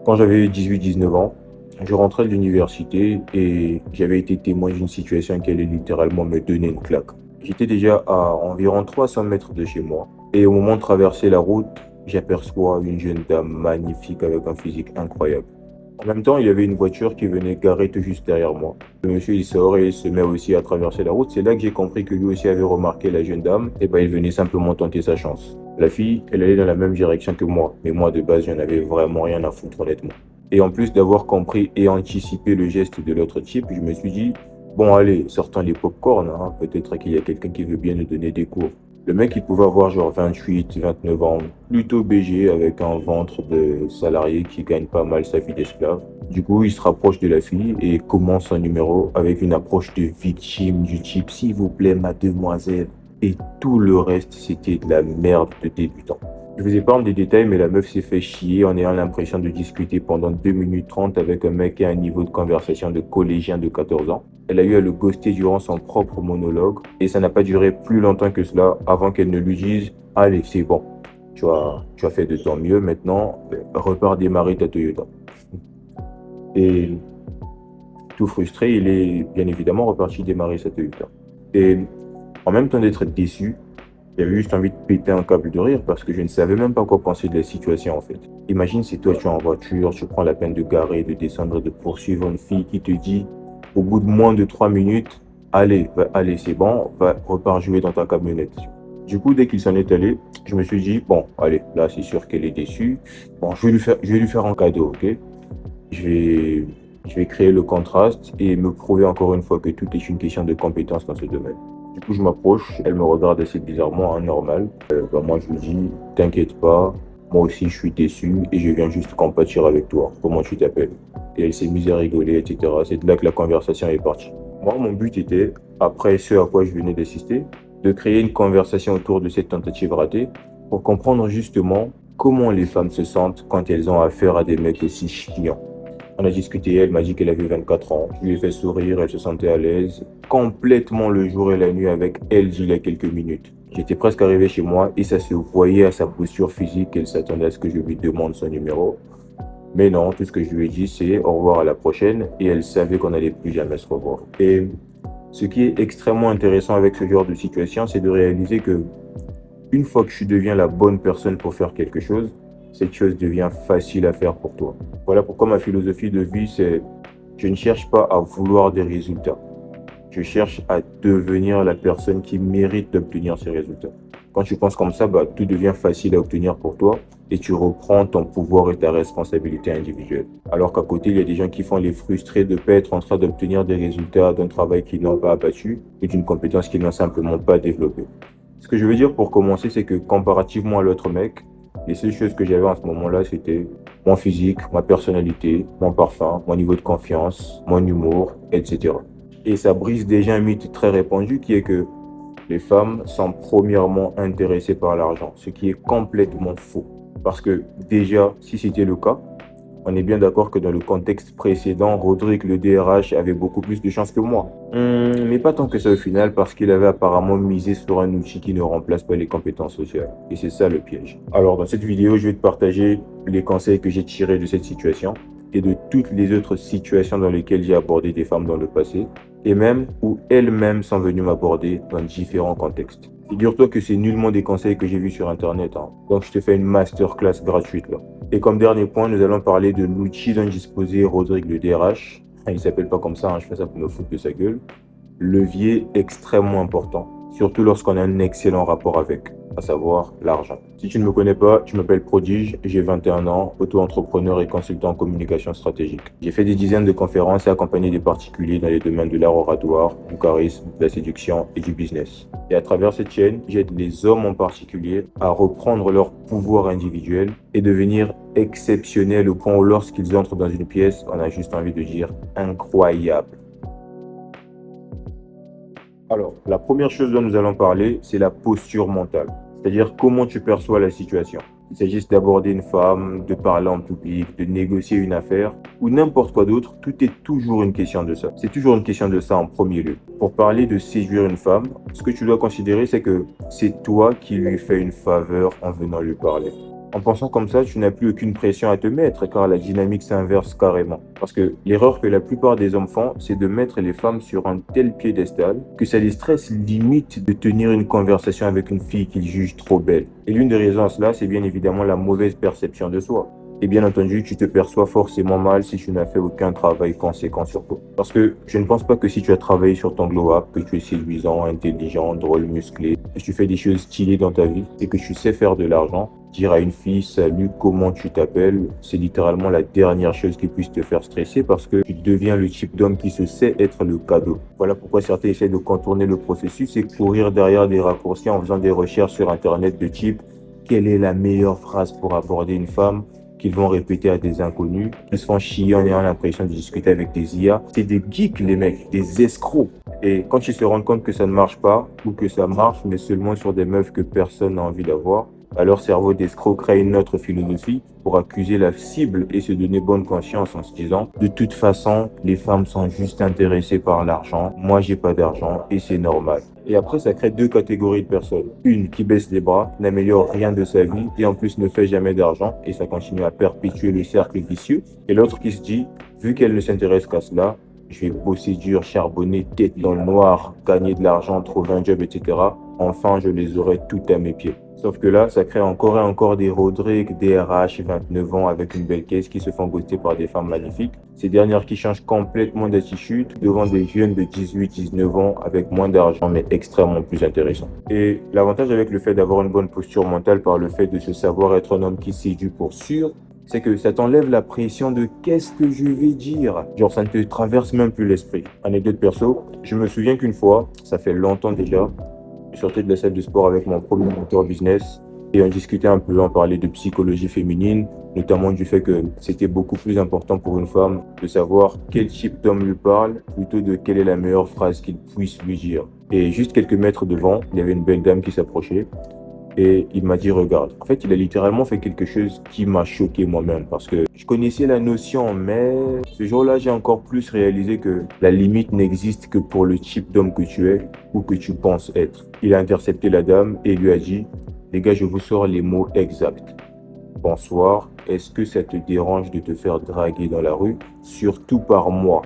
Quand j'avais 18-19 ans, je rentrais de l'université et j'avais été témoin d'une situation qui allait littéralement me donner une claque. J'étais déjà à environ 300 mètres de chez moi et au moment de traverser la route, j'aperçois une jeune dame magnifique avec un physique incroyable. En même temps, il y avait une voiture qui venait garer tout juste derrière moi. Le monsieur, il sort et il se met aussi à traverser la route. C'est là que j'ai compris que lui aussi avait remarqué la jeune dame. Et ben, il venait simplement tenter sa chance. La fille, elle allait dans la même direction que moi. Mais moi, de base, j'en avais vraiment rien à foutre, honnêtement. Et en plus d'avoir compris et anticipé le geste de l'autre type, je me suis dit, bon, allez, sortons les pop-corn, hein. Peut-être qu'il y a quelqu'un qui veut bien nous donner des cours. Le mec, il pouvait avoir genre 28, 29 ans, plutôt BG avec un ventre de salarié qui gagne pas mal sa vie d'esclave. Du coup, il se rapproche de la fille et commence un numéro avec une approche de victime du type s'il vous plaît, mademoiselle. Et tout le reste, c'était de la merde de débutant. Je vous épargne des détails, mais la meuf s'est fait chier en ayant l'impression de discuter pendant 2 minutes 30 avec un mec qui a un niveau de conversation de collégien de 14 ans. Elle a eu à le ghoster durant son propre monologue et ça n'a pas duré plus longtemps que cela avant qu'elle ne lui dise allez, c'est bon, tu as fait de ton mieux, maintenant, repars démarrer ta Toyota. Et tout frustré, il est bien évidemment reparti démarrer sa Toyota. Et en même temps d'être déçu, j'avais juste envie de péter un câble de rire parce que je ne savais même pas quoi penser de la situation en fait. Imagine si toi tu es en voiture, tu prends la peine de garer, de descendre, de poursuivre une fille qui te dit au bout de moins de 3 minutes, allez, allez, c'est bon, va, repars jouer dans ta camionnette. Du coup, dès qu'il s'en est allé, je me suis dit, bon, allez, là c'est sûr qu'elle est déçue. Bon, je vais lui faire un cadeau, ok? Je vais, je vais créer le contraste et me prouver encore une fois que tout est une question de compétence dans ce domaine. Du coup, je m'approche, elle me regarde assez bizarrement, hein, normal. Moi, je lui dis, t'inquiète pas, moi aussi, je suis déçu et je viens juste compatir avec toi. Comment tu t'appelles? Et elle s'est mise à rigoler, etc. C'est de là que la conversation est partie. Moi, mon but était, après ce à quoi je venais d'assister, de créer une conversation autour de cette tentative ratée pour comprendre justement comment les femmes se sentent quand elles ont affaire à des mecs aussi chiants. On a discuté, elle m'a dit qu'elle avait 24 ans. Je lui ai fait sourire, elle se sentait à l'aise. Complètement le jour et la nuit avec elle il y a quelques minutes. J'étais presque arrivé chez moi et ça se voyait à sa posture physique qu'elle s'attendait à ce que je lui demande son numéro. Mais non, tout ce que je lui ai dit, c'est au revoir à la prochaine et elle savait qu'on n'allait plus jamais se revoir. Et ce qui est extrêmement intéressant avec ce genre de situation, c'est de réaliser que une fois que tu deviens la bonne personne pour faire quelque chose, cette chose devient facile à faire pour toi. Voilà pourquoi ma philosophie de vie, c'est je ne cherche pas à vouloir des résultats. Je cherche à devenir la personne qui mérite d'obtenir ces résultats. Quand tu penses comme ça, bah, tout devient facile à obtenir pour toi et tu reprends ton pouvoir et ta responsabilité individuelle. Alors qu'à côté, il y a des gens qui font les frustrés de ne pas être en train d'obtenir des résultats d'un travail qu'ils n'ont pas abattu et d'une compétence qu'ils n'ont simplement pas développée. Ce que je veux dire pour commencer, c'est que comparativement à l'autre mec, les seules choses que j'avais en ce moment-là, c'était mon physique, ma personnalité, mon parfum, mon niveau de confiance, mon humour, etc. Et ça brise déjà un mythe très répandu qui est que les femmes sont premièrement intéressées par l'argent, ce qui est complètement faux. Parce que déjà, si c'était le cas, on est bien d'accord que dans le contexte précédent, Rodrigue, le DRH, avait beaucoup plus de chance que moi. Mais pas tant que ça au final, parce qu'il avait apparemment misé sur un outil qui ne remplace pas les compétences sociales. Et c'est ça le piège. Alors, dans cette vidéo, je vais te partager les conseils que j'ai tirés de cette situation et de toutes les autres situations dans lesquelles j'ai abordé des femmes dans le passé, et même où elles-mêmes sont venues m'aborder dans différents contextes. Figure-toi que c'est nullement des conseils que j'ai vus sur Internet, hein. Donc, je te fais une masterclass gratuite là. Et comme dernier point, nous allons parler de l'outil dont disposait Rodrigue le DRH. Il ne s'appelle pas comme ça, hein, je fais ça pour me foutre de sa gueule. Levier extrêmement important, surtout lorsqu'on a un excellent rapport avec, à savoir l'argent. Si tu ne me connais pas, je m'appelle Prodige, j'ai 21 ans, auto-entrepreneur et consultant en communication stratégique. J'ai fait des dizaines de conférences et accompagné des particuliers dans les domaines de l'art oratoire, du charisme, de la séduction et du business. Et à travers cette chaîne, j'aide les hommes en particulier à reprendre leur pouvoir individuel et devenir exceptionnels au point où lorsqu'ils entrent dans une pièce, on a juste envie de dire incroyable. Alors, la première chose dont nous allons parler, c'est la posture mentale, c'est-à-dire comment tu perçois la situation. Il s'agisse d'aborder une femme, de parler en public, de négocier une affaire ou n'importe quoi d'autre, tout est toujours une question de ça. C'est toujours une question de ça en premier lieu. Pour parler de séduire une femme, ce que tu dois considérer, c'est que c'est toi qui lui fais une faveur en venant lui parler. En pensant comme ça, tu n'as plus aucune pression à te mettre car la dynamique s'inverse carrément. Parce que l'erreur que la plupart des hommes font, c'est de mettre les femmes sur un tel piédestal que ça les stresse limite de tenir une conversation avec une fille qu'ils jugent trop belle. Et l'une des raisons à cela, c'est bien évidemment la mauvaise perception de soi. Et bien entendu, tu te perçois forcément mal si tu n'as fait aucun travail conséquent sur toi. Parce que je ne pense pas que si tu as travaillé sur ton glow up, que tu es séduisant, intelligent, drôle, musclé, que tu fais des choses stylées dans ta vie et que tu sais faire de l'argent, dire à une fille salut, comment tu t'appelles, c'est littéralement la dernière chose qui puisse te faire stresser parce que tu deviens le type d'homme qui se sait être le cadeau. Voilà pourquoi certains essaient de contourner le processus et courir derrière des raccourcis en faisant des recherches sur internet de type quelle est la meilleure phrase pour aborder une femme qu'ils vont répéter à des inconnus, qui se font chier en ayant l'impression de discuter avec des IA. C'est des geeks, les mecs, des escrocs. Et quand ils se rendent compte que ça ne marche pas, ou que ça marche, mais seulement sur des meufs que personne n'a envie d'avoir, alors cerveau d'escroc crée une autre philosophie pour accuser la cible et se donner bonne conscience en se disant de toute façon, les femmes sont juste intéressées par l'argent, moi j'ai pas d'argent et c'est normal. Et après, ça crée deux catégories de personnes. Une qui baisse les bras, n'améliore rien de sa vie et en plus ne fait jamais d'argent et ça continue à perpétuer le cercle vicieux. Et l'autre qui se dit, vu qu'elle ne s'intéresse qu'à cela, je vais bosser dur, charbonner, tête dans le noir, gagner de l'argent, trouver un job, etc. Enfin, je les aurai tout à mes pieds. Sauf que là, ça crée encore et encore des Rodrigue, des RH, 29 ans avec une belle caisse qui se font ghoster par des femmes magnifiques. Ces dernières qui changent complètement d'attitude devant des jeunes de 18-19 ans avec moins d'argent mais extrêmement plus intéressants. Et l'avantage avec le fait d'avoir une bonne posture mentale par le fait de se savoir être un homme qui séduit pour sûr, c'est que ça t'enlève la pression de qu'est-ce que je vais dire. Genre, ça ne te traverse même plus l'esprit. Anecdote perso, je me souviens qu'une fois, ça fait longtemps déjà, je sortais de la salle de sport avec mon premier mentor business et on discutait un peu, on parlait de psychologie féminine, notamment du fait que c'était beaucoup plus important pour une femme de savoir quel type d'homme lui parle plutôt de quelle est la meilleure phrase qu'il puisse lui dire. Et juste quelques mètres devant, il y avait une belle dame qui s'approchait. Et il m'a dit, regarde. En fait, il a littéralement fait quelque chose qui m'a choqué moi-même parce que je connaissais la notion, mais ce jour-là, j'ai encore plus réalisé que la limite n'existe que pour le type d'homme que tu es ou que tu penses être. Il a intercepté la dame et lui a dit, les gars, je vous sors les mots exacts. Bonsoir, est-ce que ça te dérange de te faire draguer dans la rue, surtout par moi?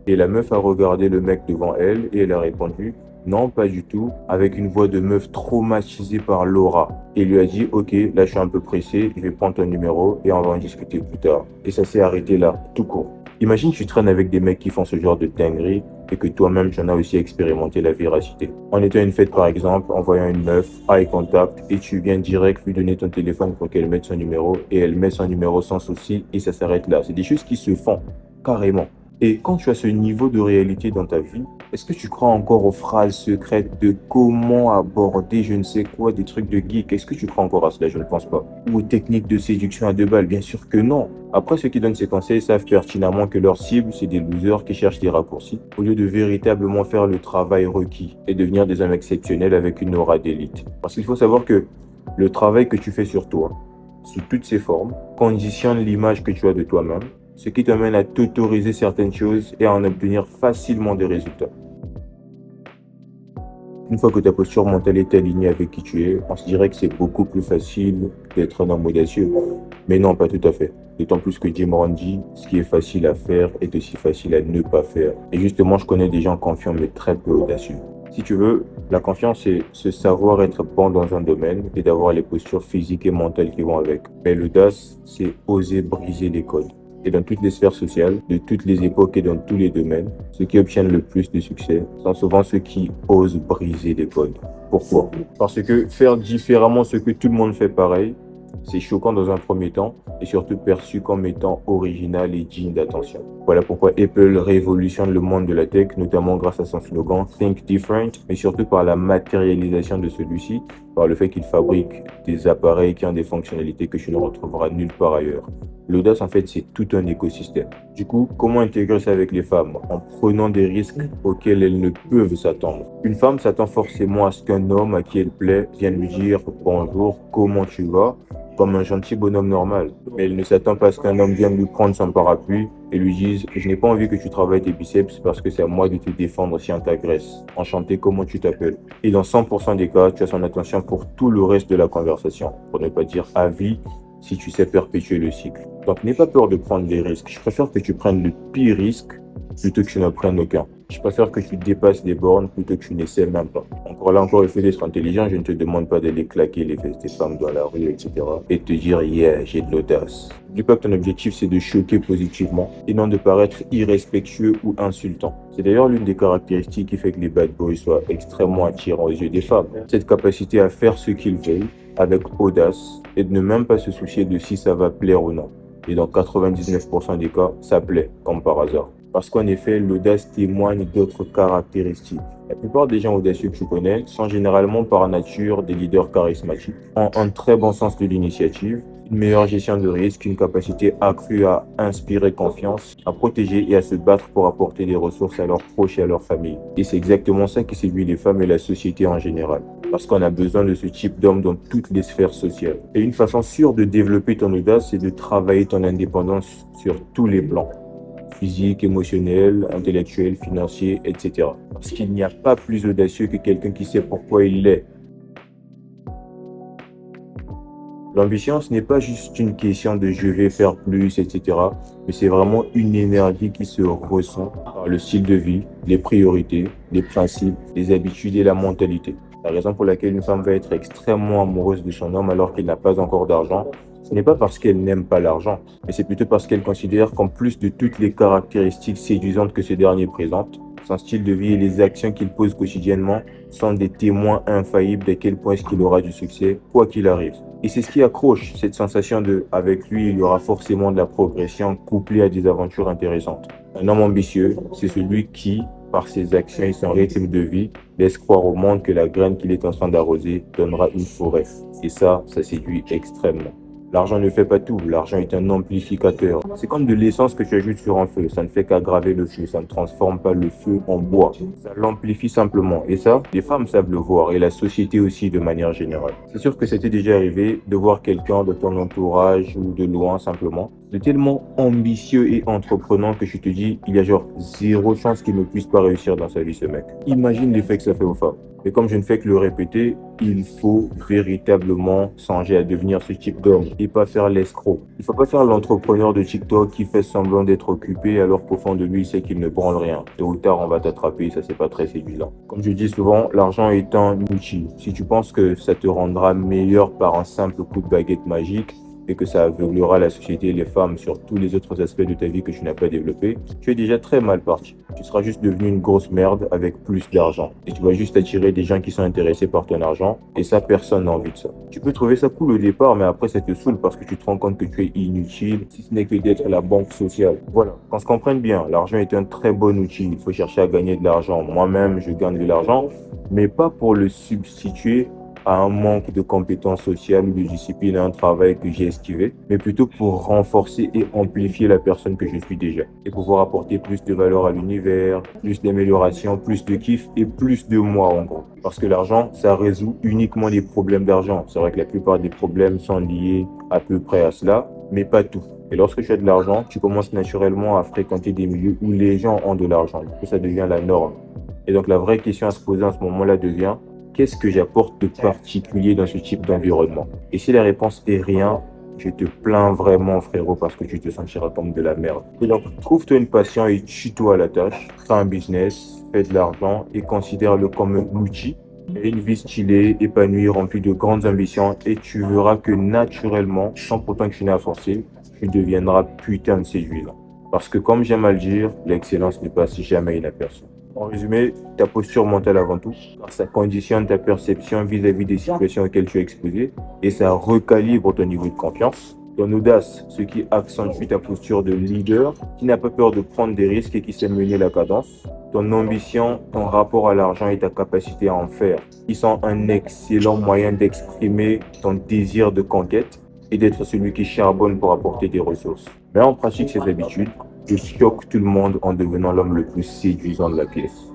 Et la meuf a regardé le mec devant elle et elle a répondu, non, pas du tout, avec une voix de meuf traumatisée par l'aura. Et lui a dit, ok, là je suis un peu pressé, je vais prendre ton numéro et on va en discuter plus tard. Et ça s'est arrêté là, tout court. Imagine tu traînes avec des mecs qui font ce genre de dinguerie et que toi-même tu en as aussi expérimenté la véracité. En étant à une fête par exemple, en voyant une meuf, eye contact, et tu viens direct lui donner ton téléphone pour qu'elle mette son numéro et elle met son numéro sans souci et ça s'arrête là. C'est des choses qui se font, carrément. Et quand tu as ce niveau de réalité dans ta vie, est-ce que tu crois encore aux phrases secrètes de comment aborder je ne sais quoi, des trucs de geek? Est-ce que tu crois encore à cela? Je ne pense pas. Ou aux techniques de séduction à deux balles? Bien sûr que non. Après, ceux qui donnent ces conseils savent pertinemment que leur cible, c'est des losers qui cherchent des raccourcis, au lieu de véritablement faire le travail requis et devenir des hommes exceptionnels avec une aura d'élite. Parce qu'il faut savoir que le travail que tu fais sur toi, sous toutes ses formes, conditionne l'image que tu as de toi-même, ce qui t'amène à t'autoriser certaines choses et à en obtenir facilement des résultats. Une fois que ta posture mentale est alignée avec qui tu es, on se dirait que c'est beaucoup plus facile d'être un homme audacieux. Mais non, pas tout à fait. D'autant plus que Jim Rohn dit, ce qui est facile à faire est aussi facile à ne pas faire. Et justement, je connais des gens confiants mais très peu audacieux. Si tu veux, la confiance, c'est se savoir être bon dans un domaine et d'avoir les postures physiques et mentales qui vont avec. Mais l'audace, c'est oser briser les codes. Et dans toutes les sphères sociales, de toutes les époques et dans tous les domaines, ceux qui obtiennent le plus de succès sont souvent ceux qui osent briser les codes. Pourquoi? Parce que faire différemment ce que tout le monde fait pareil, c'est choquant dans un premier temps et surtout perçu comme étant original et digne d'attention. Voilà pourquoi Apple révolutionne le monde de la tech, notamment grâce à son slogan Think Different, mais surtout par la matérialisation de celui-ci, par le fait qu'il fabrique des appareils qui ont des fonctionnalités que tu ne retrouveras nulle part ailleurs. L'audace, en fait, c'est tout un écosystème. Du coup, comment intégrer ça avec les femmes? En prenant des risques auxquels elles ne peuvent s'attendre. Une femme s'attend forcément à ce qu'un homme à qui elle plaît vienne lui dire bonjour, comment tu vas? Comme un gentil bonhomme normal. Mais elle ne s'attend pas à ce qu'un homme vienne lui prendre son parapluie et lui disent « Je n'ai pas envie que tu travailles tes biceps parce que c'est à moi de te défendre si on t'agresse. Enchanté, comment tu t'appelles ?» Et dans 100% des cas, tu as son attention pour tout le reste de la conversation, pour ne pas dire à vie si tu sais perpétuer le cycle. Donc n'aie pas peur de prendre des risques. Je préfère que tu prennes le pire risque plutôt que tu n'en prennes aucun. Je préfère que tu dépasses les bornes plutôt que tu n'essaies même pas. Encore, il faut d'être intelligent. Je ne te demande pas d'aller claquer les fesses des femmes dans la rue, etc. Et te dire, yeah, j'ai de l'audace. N'oublie pas que ton objectif, c'est de choquer positivement et non de paraître irrespectueux ou insultant. C'est d'ailleurs l'une des caractéristiques qui fait que les bad boys soient extrêmement attirants aux yeux des femmes. Cette capacité à faire ce qu'ils veulent avec audace et de ne même pas se soucier de si ça va plaire ou non. Et dans 99% des cas, ça plaît, comme par hasard. Parce qu'en effet, l'audace témoigne d'autres caractéristiques. La plupart des gens audacieux que tu connais sont généralement par nature des leaders charismatiques, ont un très bon sens de l'initiative, une meilleure gestion de risque, une capacité accrue à inspirer confiance, à protéger et à se battre pour apporter des ressources à leurs proches et à leur famille. Et c'est exactement ça qui séduit les femmes et la société en général. Parce qu'on a besoin de ce type d'homme dans toutes les sphères sociales. Et une façon sûre de développer ton audace, c'est de travailler ton indépendance sur tous les plans. Physique, émotionnel, intellectuel, financier, etc. Parce qu'il n'y a pas plus audacieux que quelqu'un qui sait pourquoi il l'est. L'ambition, ce n'est pas juste une question de je vais faire plus, etc. Mais c'est vraiment une énergie qui se ressent par le style de vie, les priorités, les principes, les habitudes et la mentalité. La raison pour laquelle une femme va être extrêmement amoureuse de son homme alors qu'il n'a pas encore d'argent, ce n'est pas parce qu'elle n'aime pas l'argent, mais c'est plutôt parce qu'elle considère qu'en plus de toutes les caractéristiques séduisantes que ce dernier présente, son style de vie et les actions qu'il pose quotidiennement sont des témoins infaillibles d'à quel point est-ce qu'il aura du succès, quoi qu'il arrive. Et c'est ce qui accroche, cette sensation de « avec lui, il y aura forcément de la progression couplée à des aventures intéressantes ». Un homme ambitieux, c'est celui qui, par ses actions et son rythme de vie, laisse croire au monde que la graine qu'il est en train d'arroser donnera une forêt. Et ça séduit extrêmement. L'argent ne fait pas tout, l'argent est un amplificateur. C'est comme de l'essence que tu ajoutes sur un feu, ça ne fait qu'aggraver le feu, ça ne transforme pas le feu en bois, ça l'amplifie simplement. Et ça, les femmes savent le voir et la société aussi de manière générale. C'est sûr que c'était déjà arrivé de voir quelqu'un de ton entourage ou de loin simplement, de tellement ambitieux et entreprenant que tu te dis, il y a genre zéro chance qu'il ne puisse pas réussir dans sa vie ce mec. Imagine l'effet que ça fait aux femmes. Mais comme je ne fais que le répéter, il faut véritablement songer à devenir ce type d'homme et pas faire l'escroc. Il ne faut pas faire l'entrepreneur de TikTok qui fait semblant d'être occupé alors qu'au fond de lui, il sait qu'il ne branle rien. Tôt ou tard, on va t'attraper, ça c'est pas très séduisant. Comme je dis souvent, l'argent est un outil. Si tu penses que ça te rendra meilleur par un simple coup de baguette magique, et que ça aveuglera la société et les femmes sur tous les autres aspects de ta vie que tu n'as pas développé, tu es déjà très mal parti. Tu seras juste devenu une grosse merde avec plus d'argent. Et tu vas juste attirer des gens qui sont intéressés par ton argent. Et ça, personne n'a envie de ça. Tu peux trouver ça cool au départ, mais après, ça te saoule parce que tu te rends compte que tu es inutile, si ce n'est que d'être la banque sociale. Voilà. Qu'on se comprenne bien, l'argent est un très bon outil. Il faut chercher à gagner de l'argent. Moi-même, je gagne de l'argent, mais pas pour le substituer à un manque de compétences sociales ou de discipline à un travail que j'ai esquivé, mais plutôt pour renforcer et amplifier la personne que je suis déjà et pouvoir apporter plus de valeur à l'univers, plus d'amélioration, plus de kiff et plus de moi en gros. Parce que l'argent, ça résout uniquement les problèmes d'argent. C'est vrai que la plupart des problèmes sont liés à peu près à cela, mais pas tout. Et lorsque tu as de l'argent, tu commences naturellement à fréquenter des milieux où les gens ont de l'argent. Du coup, ça devient la norme. Et donc la vraie question à se poser à ce moment-là devient: qu'est-ce que j'apporte de particulier dans ce type d'environnement? Et si la réponse est rien, je te plains vraiment, frérot, parce que tu te sentiras comme de la merde. Et donc, trouve-toi une passion et tue-toi à la tâche. Fais un business, fais de l'argent et considère-le comme un outil. Et une vie stylée, épanouie, remplie de grandes ambitions, et tu verras que naturellement, sans pourtant que tu n'aies à forcer, tu deviendras putain de séduisant. Parce que comme j'aime à le dire, l'excellence ne passe jamais inaperçue. En résumé, ta posture mentale avant tout, car ça conditionne ta perception vis-à-vis des situations auxquelles tu es exposé et ça recalibre ton niveau de confiance. Ton audace, ce qui accentue ta posture de leader, qui n'a pas peur de prendre des risques et qui sait mener la cadence. Ton ambition, ton rapport à l'argent et ta capacité à en faire, qui sont un excellent moyen d'exprimer ton désir de conquête et d'être celui qui charbonne pour apporter des ressources. Mais en pratique ces habitudes, je choque tout le monde en devenant l'homme le plus séduisant de la pièce.